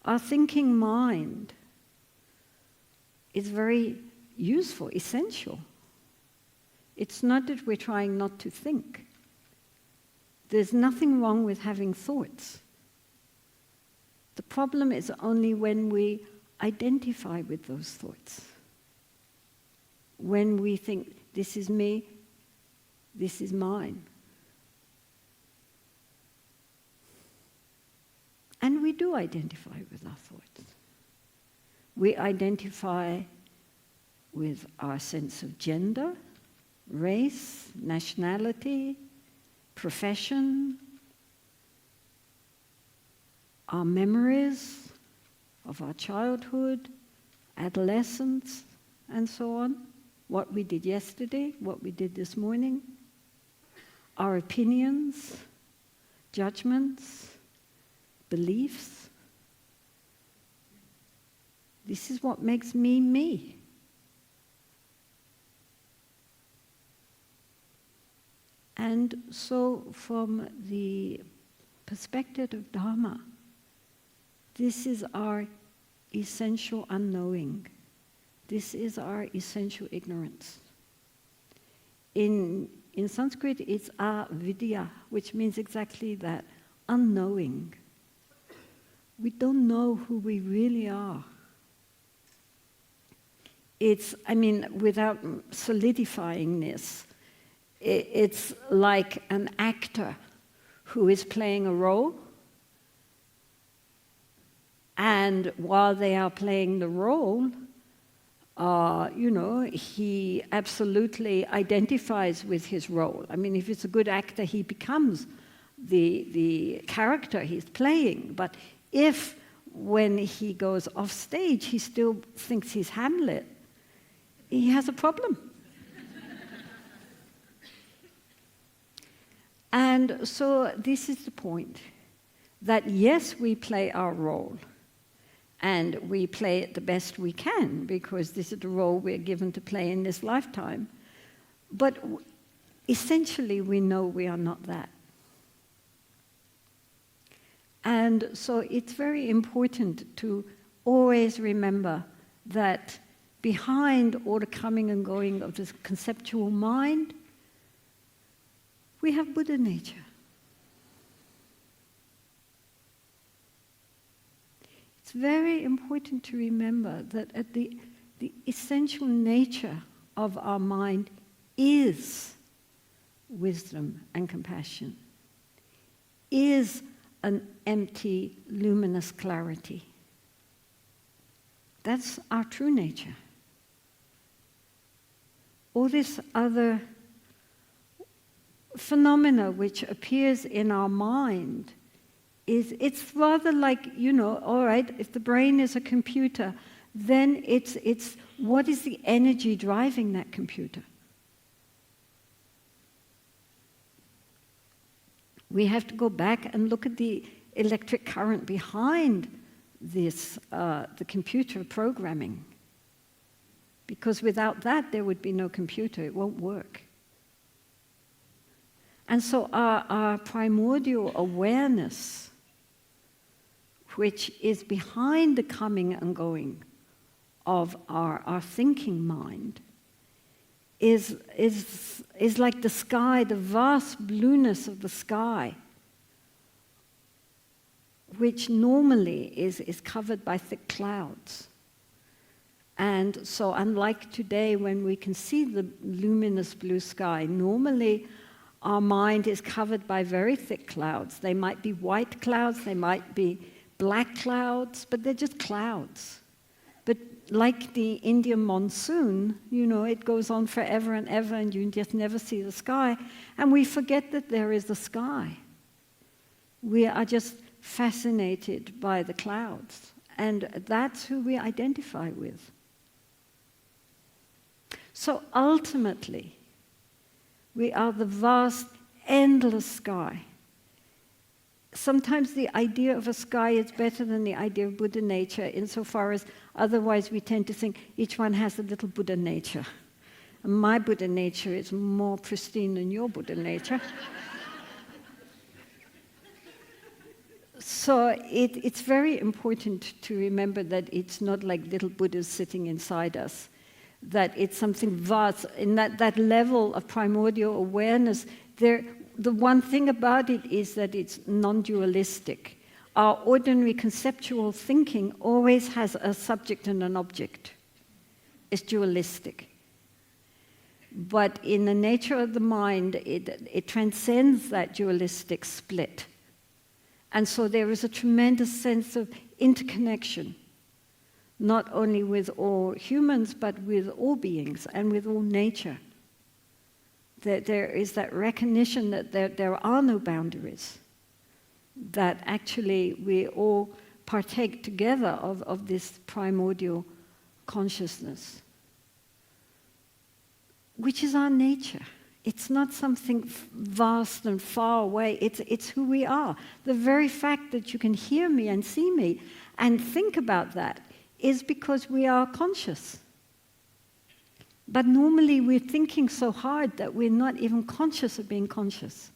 our thinking mind is very useful, essential. It's not that we're trying not to think. There's nothing wrong with having thoughts. The problem is only when we identify with those thoughts. When we think, this is me, this is mine. And we do identify with our thoughts. We identify with our sense of gender, race, nationality, profession, our memories of our childhood, adolescence, and so on. What we did yesterday, what we did this morning, our opinions, judgments, beliefs. This is what makes me, me. And so from the perspective of Dharma, this is our essential unknowing. This is our essential ignorance. In Sanskrit, it's avidya, which means exactly that, unknowing. We don't know who we really are. It's, without solidifying this, it's like an actor who is playing a role, and while they are playing the role, he absolutely identifies with his role. If it's a good actor, he becomes the character he's playing. But if, when he goes off stage, he still thinks he's Hamlet, he has a problem. And so this is the point, that yes, we play our role, and we play it the best we can, because this is the role we're given to play in this lifetime. But essentially, we know we are not that. And so it's very important to always remember that behind all the coming and going of this conceptual mind, we have Buddha nature. It's very important to remember that at the essential nature of our mind is wisdom and compassion, is an empty, luminous clarity. That's our true nature. All this other phenomena which appears in our mind it's rather like, all right, if the brain is a computer, then it's what is the energy driving that computer? We have to go back and look at the electric current behind this, the computer programming. Because without that, there would be no computer. It won't work. And so our primordial awareness, which is behind the coming and going of our thinking mind, is like the sky, the vast blueness of the sky, which normally is covered by thick clouds. And so unlike today when we can see the luminous blue sky, normally our mind is covered by very thick clouds. They might be white clouds, they might be black clouds, but they're just clouds. But like the Indian monsoon, it goes on forever and ever, and you just never see the sky. And we forget that there is a sky. We are just fascinated by the clouds. And that's who we identify with. So ultimately, we are the vast, endless sky. Sometimes the idea of a sky is better than the idea of Buddha nature, insofar as otherwise we tend to think each one has a little Buddha nature. And my Buddha nature is more pristine than your Buddha nature. So it's very important to remember that it's not like little Buddhas sitting inside us, that it's something vast. In that level of primordial awareness, the one thing about it is that it's non-dualistic. Our ordinary conceptual thinking always has a subject and an object. It's dualistic. But in the nature of the mind, it transcends that dualistic split. And so there is a tremendous sense of interconnection, not only with all humans, but with all beings and with all nature. That there is that recognition that there are no boundaries, that actually we all partake together of this primordial consciousness, which is our nature. It's not something vast and far away. It's who we are. The very fact that you can hear me and see me and think about that is because we are conscious. But normally we're thinking so hard that we're not even conscious of being conscious.